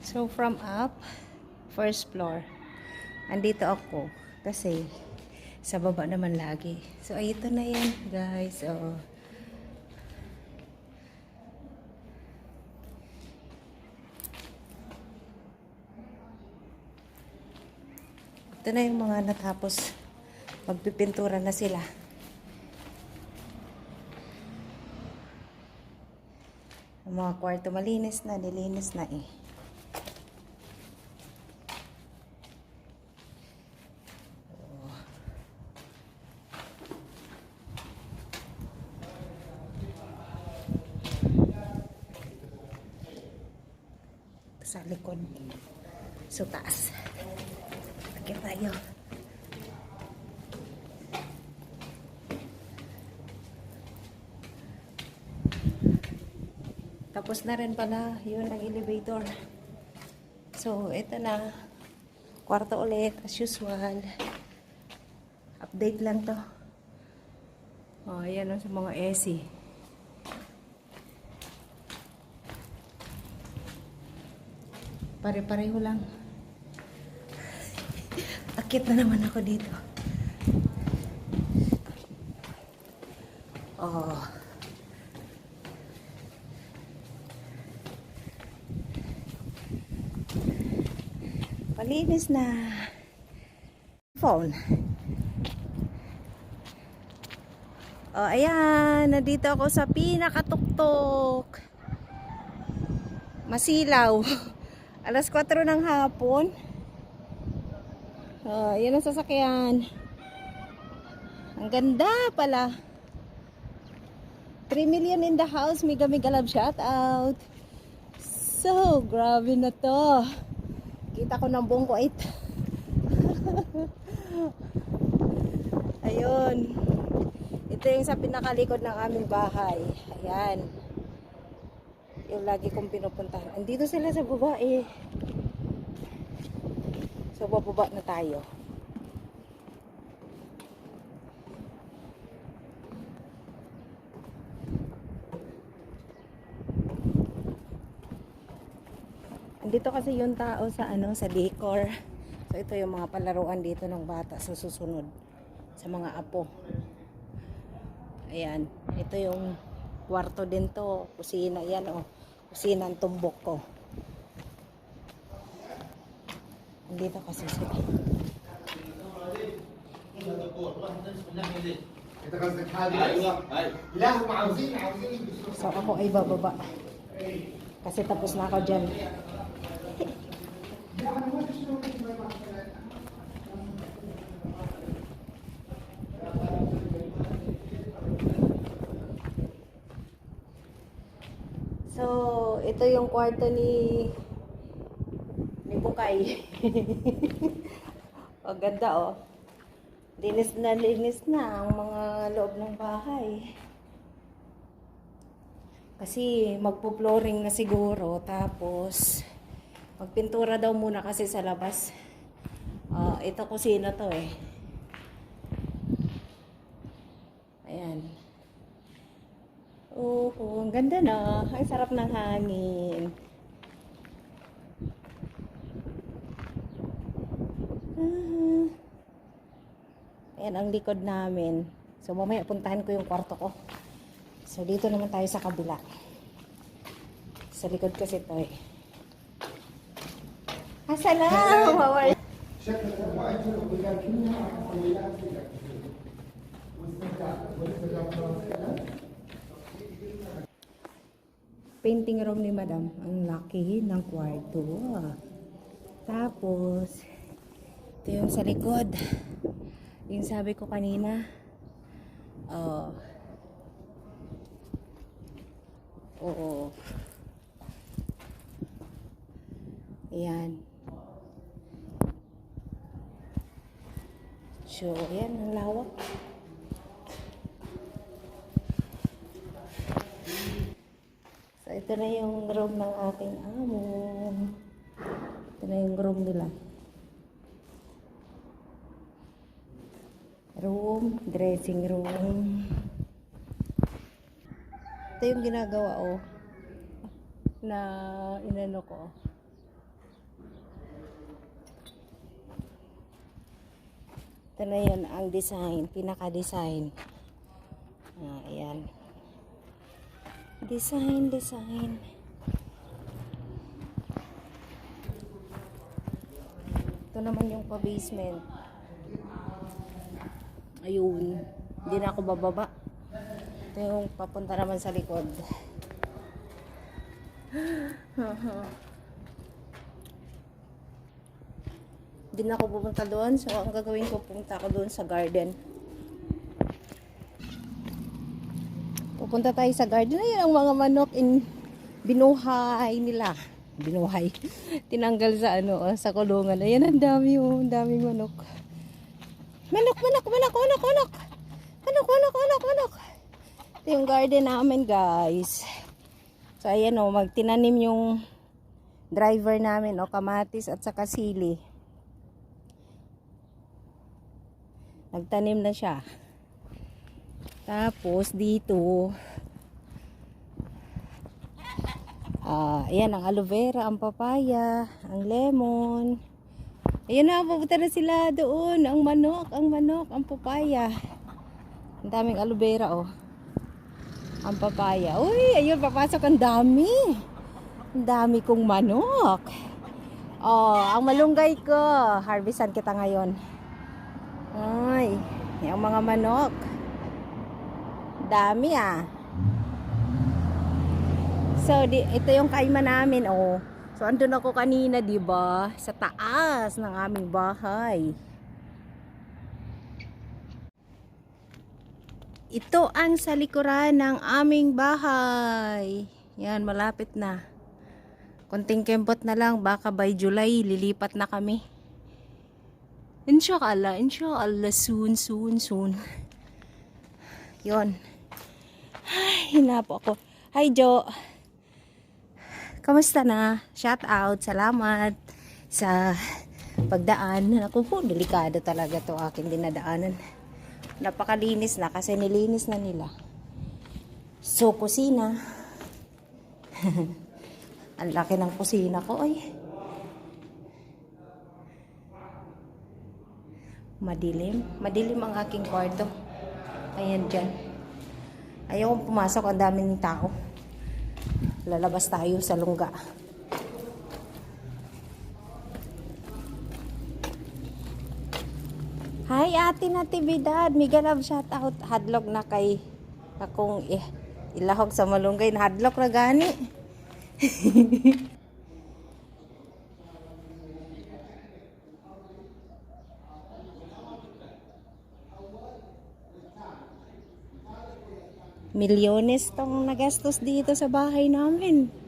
So from up, first floor. Andito ako kasi sa baba naman lagi. So ito na yan, guys. So ito na yung mga natapos. Magpipintura na sila. Ang mga kwarto malinis na, nilinis na eh. Sa likod. So taas. Akit tayo. Tapos na rin pala yun ang elevator. So ito na. Kwarto ulit as usual. Update lang to. Oh, ayan sa mga AC. Pare-pareho lang. Akit na naman ako dito. Oh. Palinis na. Phone. Oh, ayan. Nandito ako sa pinakatuktok. Masilaw. Alas 4 ng hapon. Yan ang sasakyan. Ang ganda pala. 3 million in the house. Mega mega love shout out. So, grabe na to. Kita ko ng buong Kuwait. Ayun. Ito yung sa pinakalikod ng aming bahay. Ayan. Yung lagi kong pinupuntahan. Andito sila sa baba eh. So bababa na tayo. Andito kasi yung tao sa sa decor. So ito yung mga palaruan dito ng bata sa susunod sa mga apo. Ayan, ito yung kwarto din to, kusina yan oh. Kusina ang tumbok ko. Andito kasi sila. So ako ay bababa. Kasi tapos na ako dyan. So, ito yung kwarto ni Bukay. O, ganda oh. Linis na ang mga loob ng bahay. Kasi magpo-flooring na siguro. Tapos, magpintura daw muna kasi sa labas. Ito kusina to eh. Ayan. Oo, ang ganda na. Ang sarap ng hangin. Ayan ang likod namin. So mamaya puntahan ko yung kwarto ko. So dito naman tayo sa kabila. Sa likod kasi ito eh. Salam! How are you? Painting room ni Madam. Ang laki ng kwarto. Tapos, ito yung sa likod. Yung sabi ko kanina. Oo. Ayan. So, ayan. Ang lawak. So, ito na yung room ng ating amo. Ito na yung room nila. Room, dressing room. Ito yung ginagawa oh. Na inano ko. Ito na yun ang design, pinaka-design. Ayan. Design. Ito naman yung pa-basement. Ayun. Hindi na ako bababa. Ito yung papunta naman sa likod. Hindi na ako pupunta doon. So, ang gagawin ko, pupunta ako doon sa garden. Pupunta tayo sa garden. Ayun ang mga manok binuhay nila. Binuhay. Tinanggal sa sa kulungan. Ayan, ang dami ang daming manok. Manok. Ito yung garden namin, guys. So, ayan magtinanim yung driver namin, kamatis at saka sili. Nagtanim na siya. Tapos dito ayan ang aloe vera, ang papaya, ang lemon. Ayan na, pupunta na sila doon. Ang manok, ang papaya. Ang daming aloe vera ang papaya. Uy, ayun, papasok ang dami. Ang dami kong manok. Ang malunggay ko. Harvestan kita ngayon. Ay, yung mga manok. Dami So, ito yung kaima namin, So, andun ako kanina, diba? Sa taas ng aming bahay. Ito ang salikuran ng aming bahay. Yan, malapit na. Konting kempot na lang, baka by July, lilipat na kami. Inshallah, soon. Yon. Ay, hinapo ako. Hi, Jo. Kamusta na? Shout out. Salamat sa pagdaan. Naku po, delikado talaga to aking dinadaanan. Napakalinis na kasi nilinis na nila. So, kusina. Ang laki ng kusina ko, Madilim ang aking kwarto. Ayan dyan. Ayaw kong pumasok, ang dami ng tao. Lalabas tayo sa lungga. Hi, Ate Natividad. Mega love shout out. Hadlok na kay akong ilahog sa malunggay. Hadlok na gani. Milyones tong nagastos dito sa bahay namin.